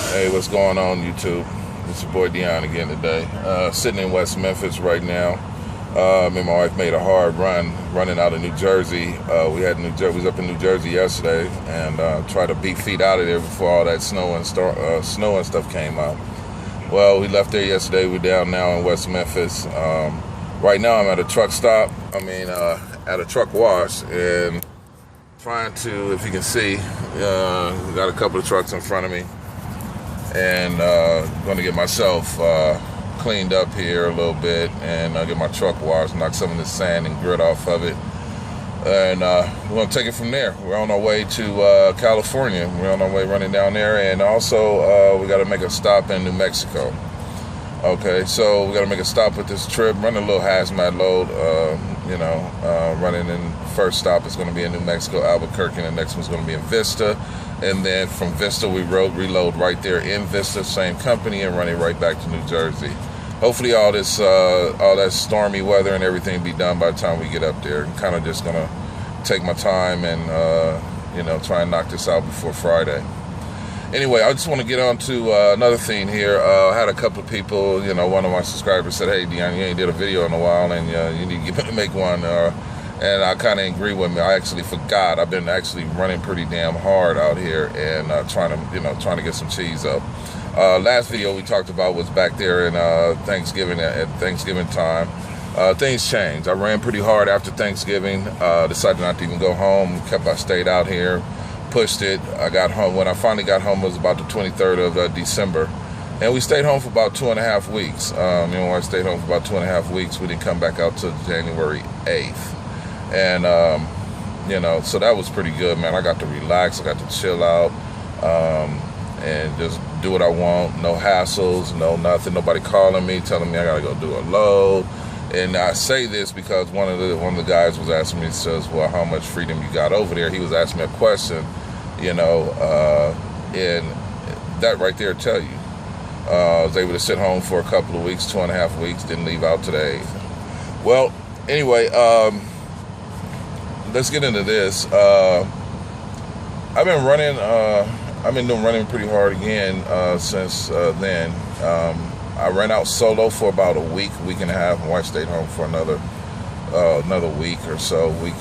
Hey, what's going on, YouTube? It's your boy Dion again today. Sitting in West Memphis right now. Me and my wife made a hard running out of New Jersey. We was up in New Jersey yesterday and tried to beat feet out of there before all that snow and stuff came out. Well, we left there yesterday. We're down now in West Memphis. Right now, I'm at a truck stop. At a truck wash and trying to, if you can see, we got a couple of trucks in front of me. And going to get myself cleaned up here a little bit and get my truck washed, knock some of the sand and grit off of it, and we're going to take it from there. We're on our way to California. We're on our way running down there, and also we got to make a stop in New Mexico. Okay, so we got to make a stop with this trip, running a little hazmat load, running in. First stop is going to be in New Mexico, Albuquerque, and the next one's going to be in Vista. And then from Vista, we reload right there in Vista, same company, and run it right back to New Jersey. Hopefully all that stormy weather and everything be done by the time we get up there. I'm kind of just going to take my time and, try and knock this out before Friday. Anyway, I just want to get on to another thing here. I had a couple of people, one of my subscribers said, "Hey, Dion, you ain't did a video in a while, and you need to make one." And I kind of agree with me. I actually forgot. I've been actually running pretty damn hard out here and trying to get some cheese up. Last video we talked about was back there in Thanksgiving, at Thanksgiving time. Things changed. I ran pretty hard after Thanksgiving. Decided not to even go home. I stayed out here, pushed it. I got home. When I finally got home, it was about the 23rd of December. And we stayed home for about 2.5 weeks. I stayed home for about 2.5 weeks. We didn't come back out till January 8th. And, so that was pretty good, man. I got to relax. I got to chill out and just do what I want. No hassles, no nothing. Nobody calling me, telling me I got to go do a load. And I say this because one of the guys was asking me, he says, well, how much freedom you got over there? He was asking me a question, and that right there tell you. I was able to sit home for a couple of weeks, 2.5 weeks, didn't leave out today. Well, anyway, let's get into this. I've been running. I've been running pretty hard again since then. I ran out solo for about a week and a half. My wife stayed home for another week or so, week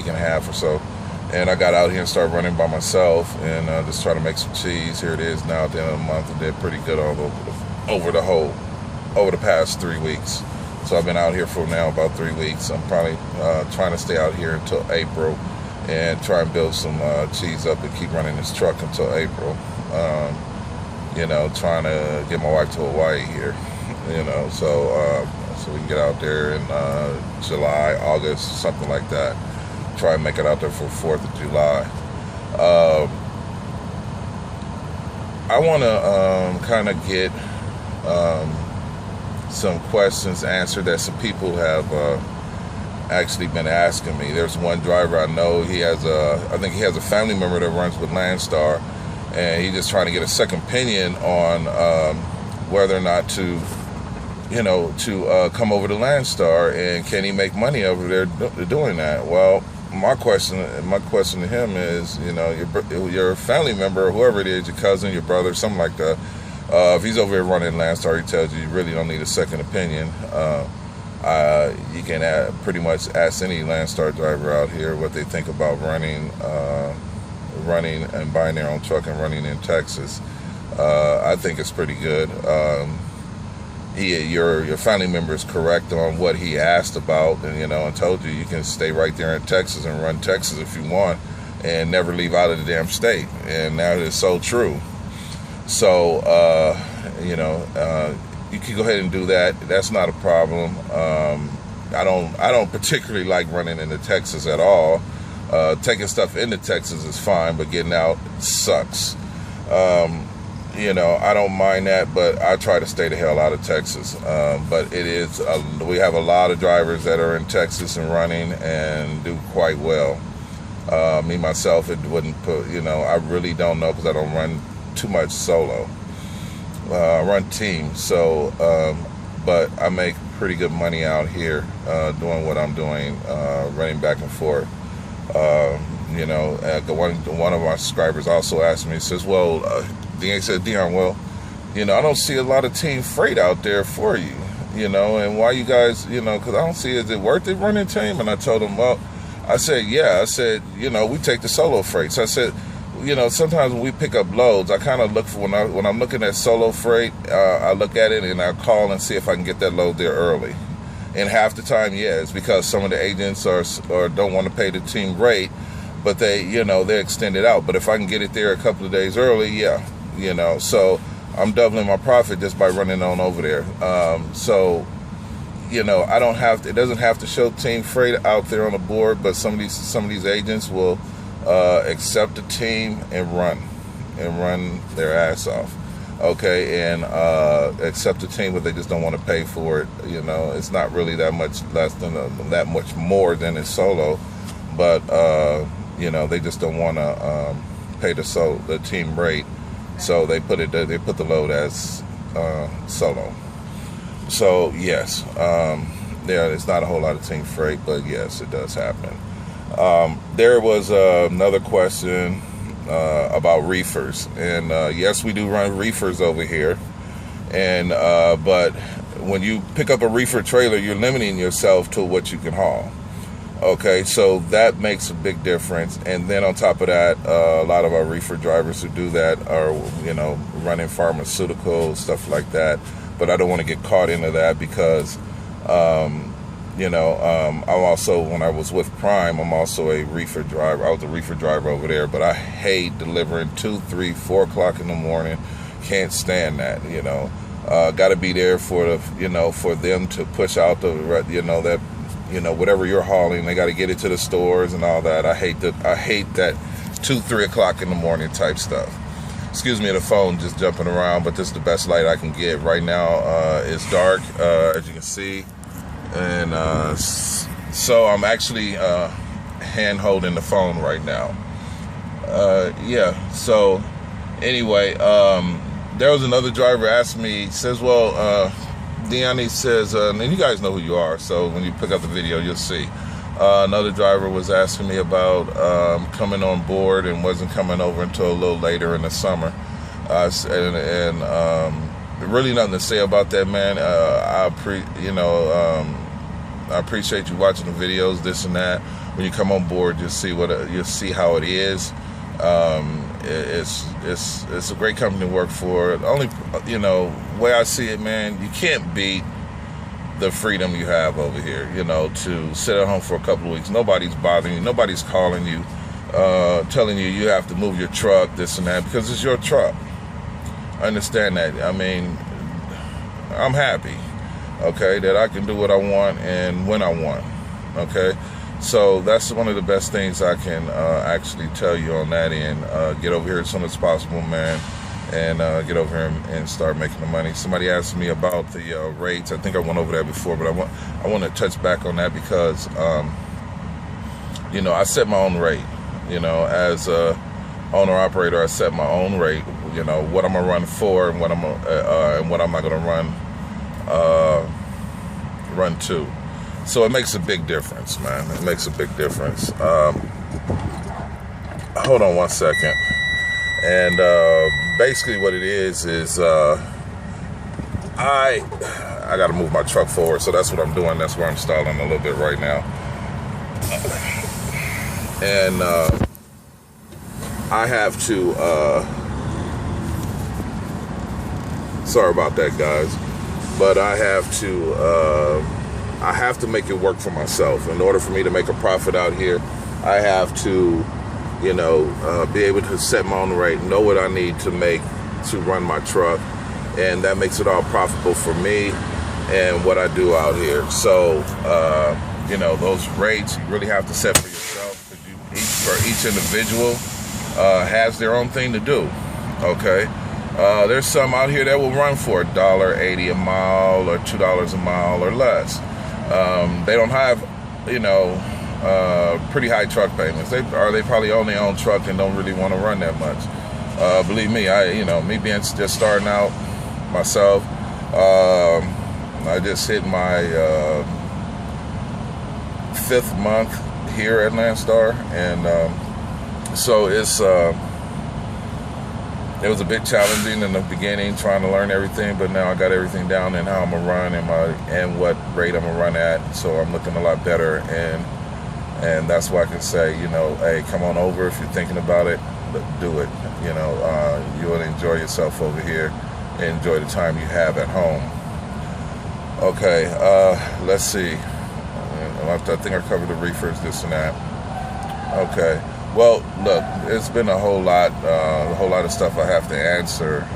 and a half or so. And I got out here and started running by myself and just trying to make some cheese. Here it is now at the end of the month. I did pretty good over the past 3 weeks. So I've been out here for now about 3 weeks. I'm probably trying to stay out here until April and try and build some cheese up and keep running this truck until April. Trying to get my wife to Hawaii here, so we can get out there in July, August, something like that. Try and make it out there for 4th of July. I want to kind of get some questions answered that some people have actually been asking me. There's one driver I know, I think he has a family member that runs with Landstar, and he's just trying to get a second opinion on whether or not to come over to Landstar, and can he make money over there doing that. Well, my question to him is, your family member, whoever it is, your cousin, your brother, something like that, if he's over here running Landstar, he tells you really don't need a second opinion. You can pretty much ask any Landstar driver out here what they think about running and buying their own truck and running in Texas. I think it's pretty good. Your family member is correct on what he asked about, and told you can stay right there in Texas and run Texas if you want and never leave out of the damn state. And that is so true. So, you can go ahead and do that. That's not a problem. I don't particularly like running into Texas at all. Taking stuff into Texas is fine, but getting out sucks. I don't mind that, but I try to stay the hell out of Texas. But we have a lot of drivers that are in Texas and running and do quite well. Me, myself, it wouldn't put, I really don't know because I don't run too much solo. I run teams, so, but I make pretty good money out here doing what I'm doing, running back and forth. One of my subscribers also asked me, he says, well, He said, Dion, well, I don't see a lot of team freight out there for you, and why you guys, because I don't see, is it worth it running team? And I told him, well, I said, yeah. I said, we take the solo freight. So I said, sometimes when we pick up loads, I kind of look for, when I'm looking at solo freight, I look at it and I call and see if I can get that load there early. And half the time, yeah, it's because some of the agents or don't want to pay the team rate, but they extend it out. But if I can get it there a couple of days early, yeah, so I'm doubling my profit just by running on over there. So, I don't have to, it doesn't have to show team freight out there on the board, but some of these agents will accept the team and run their ass off. Okay, and accept the team, but they just don't want to pay for it. It's not really that much less than that much more than a solo, but they just don't want to pay the team rate, so they put the load as solo. So yes, it's not a whole lot of team freight, but yes, it does happen. There was another question about reefers, and yes, we do run reefers over here, and but when you pick up a reefer trailer, you're limiting yourself to what you can haul. Okay, so that makes a big difference. And then on top of that, a lot of our reefer drivers who do that are running pharmaceuticals, stuff like that, but I don't want to get caught into that because I'm also, when I was with Prime, I'm also a reefer driver. I was a reefer driver over there, but I hate delivering 2, 3, 4 o'clock in the morning. Can't stand that, got to be there for for them to push out the, whatever you're hauling, they got to get it to the stores and all that. I hate that 2, 3 o'clock in the morning type stuff. Excuse me, the phone just jumping around, but this is the best light I can get. Right now, it's dark, as you can see. And so I'm actually hand holding the phone right now. So anyway, there was another driver asked me, says, well, Dion, he says, and you guys know who you are, so when you pick up the video, you'll see. Another driver was asking me about coming on board and wasn't coming over until a little later in the summer. And really nothing to say about that, man. I appreciate you watching the videos, this and that. When you come on board, you'll see how it is. It's a great company to work for. The only way I see it, man, you can't beat the freedom you have over here. To sit at home for a couple of weeks, nobody's bothering you, nobody's calling you, telling you you have to move your truck, this and that, because it's your truck. I understand that. I mean, I'm happy, okay, that I can do what I want and when I want, okay? So that's one of the best things I can actually tell you on that end. Get over here as soon as possible, man, and get over here and start making the money. Somebody asked me about the rates. I think I went over that before, but I want to touch back on that because, I set my own rate. As a owner-operator, I set my own rate, what I'm going to run for and what I'm not going to run to. So it makes a big difference, man. It makes a big difference. Hold on one second. And basically what it is I got to move my truck forward. So that's what I'm doing. That's where I'm stalling a little bit right now. And I have to, sorry about that, guys. But I have to make it work for myself. In order for me to make a profit out here, I have to, be able to set my own rate, know what I need to make to run my truck, and that makes it all profitable for me and what I do out here. So, those rates you really have to set for yourself, because each individual has their own thing to do. Okay. There's some out here that will run for $1.80 a mile or $2 a mile or less. They don't have, pretty high truck payments. They probably own their own truck and don't really want to run that much. Believe me, me being just starting out myself, I just hit my 5th month here at Landstar, and so it's It was a bit challenging in the beginning, trying to learn everything, but now I got everything down and how I'm gonna run and what rate I'm gonna run at. So I'm looking a lot better, and that's why I can say, you know, hey, come on over if you're thinking about it, do it. You know, you will enjoy yourself over here, and enjoy the time you have at home. Okay, let's see. I think I covered the reefers, this and that. Okay. Well, look, it's been a whole lot of stuff I have to answer,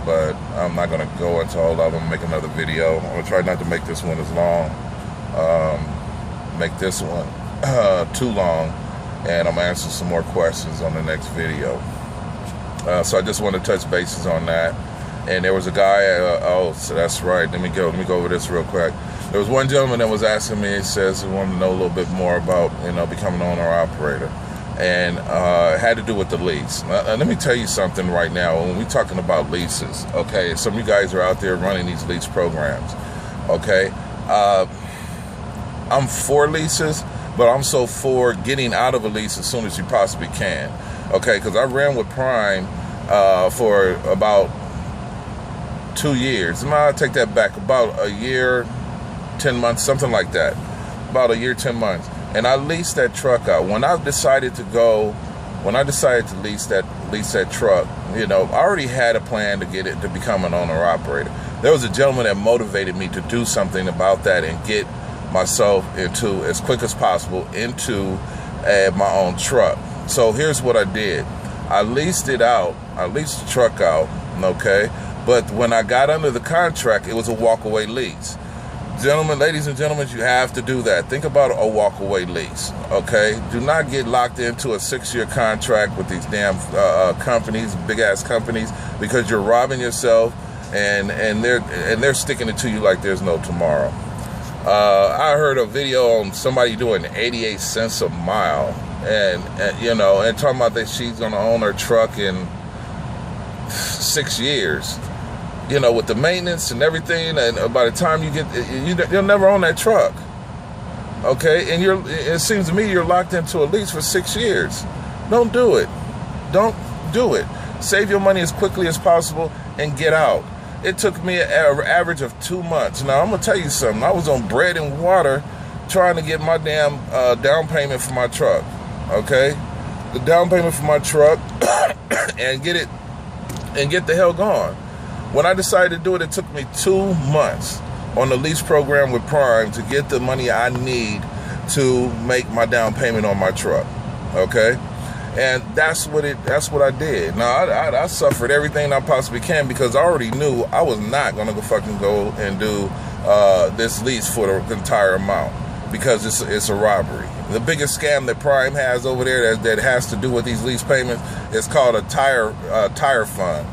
but I'm not going to go into all of them. Make another video. I'm going to try not to make this one as long, make this one too long, and I'm going to answer some more questions on the next video. So I just want to touch bases on that. And there was a guy, so that's right, let me go over this real quick. There was one gentleman that was asking me, he says he wanted to know a little bit more about, you know, becoming an owner-operator. And it had to do with the lease. Let me tell you something right now. When we're talking about leases, okay, some of you guys are out there running these lease programs, okay? I'm for leases, but I'm so for getting out of a lease as soon as you possibly can, okay? Because I ran with Prime for about 2 years. I'll take that back, about a year, 10 months, something like that. About a year, 10 months. And I leased that truck out. When I decided to lease that truck, you know, I already had a plan to get it to become an owner-operator. There was a gentleman that motivated me to do something about that and get myself into, as quick as possible, into my own truck. So here's what I did. I leased it out. I leased the truck out, okay? But when I got under the contract, it was a walk-away lease. Gentlemen, ladies and gentlemen, you have to do that. Think about a walk-away lease, okay? Do not get locked into a 6-year contract with these damn companies, big-ass companies, because you're robbing yourself, and they're sticking it to you like there's no tomorrow. I heard a video on somebody doing 88 cents a mile, and you know, and talking about that she's gonna own her truck in 6 years. You know, with the maintenance and everything, and by the time you get, you'll never own that truck, okay? And it seems to me you're locked into a lease for 6 years. Don't do it. Don't do it. Save your money as quickly as possible and get out. It took me an average of 2 months. Now, I'm going to tell you something. I was on bread and water trying to get my damn down payment for my truck, okay? The down payment for my truck and get the hell gone. When I decided to do it, it took me 2 months on the lease program with Prime to get the money I need to make my down payment on my truck, okay? And that's what I did. Now, I suffered everything I possibly can because I already knew I was not going to fucking go and do this lease for the entire amount because it's a robbery. The biggest scam that Prime has over there that has to do with these lease payments is called a tire fund,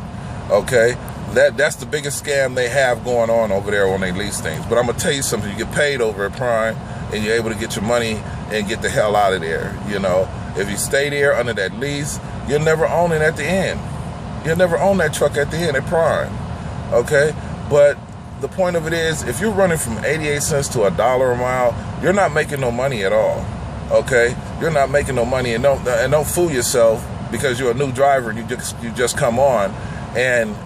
okay? That's the biggest scam they have going on over there when they lease things. But I'm going to tell you something. You get paid over at Prime, and you're able to get your money and get the hell out of there, you know. If you stay there under that lease, you'll never own it at the end. You'll never own that truck at the end at Prime, okay? But the point of it is, if you're running from 88 cents to $1 a mile, you're not making no money at all, okay? You're not making no money, and don't fool yourself because you're a new driver and you just come on. And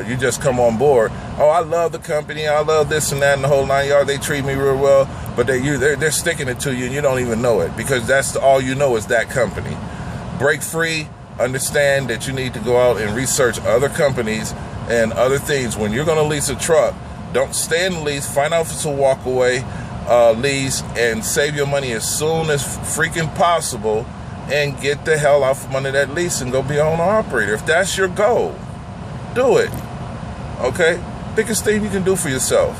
you just come on board. Oh, I love the company. I love this and that and the whole 9 yards. They treat me real well. But they're sticking it to you and you don't even know it because that's all you know is that company. Break free. Understand that you need to go out and research other companies and other things. When you're going to lease a truck, don't stay in the lease. Find out if it's a walk-away lease and save your money as soon as freaking possible and get the hell out from under that lease and go be an owner-operator. If that's your goal, do it, okay? Biggest thing you can do for yourself,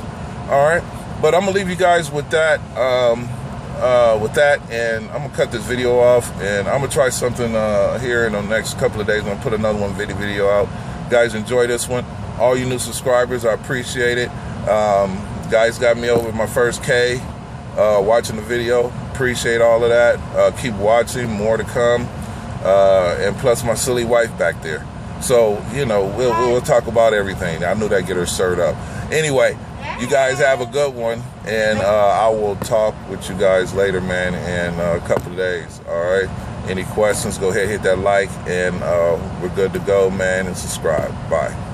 all right? But I'm gonna leave you guys with that, and I'm gonna cut this video off, and I'm gonna try something here in the next couple of days. I'm gonna put another video out. Guys, enjoy this one. All you new subscribers, I appreciate it. Guys got me over my first K watching the video. Appreciate all of that. Keep watching, more to come, and plus my silly wife back there. So, you know, we'll talk about everything. I knew that'd get her stirred up. Anyway, you guys have a good one, and I will talk with you guys later, man, in a couple of days. All right? Any questions, go ahead, hit that like, and we're good to go, man, and subscribe. Bye.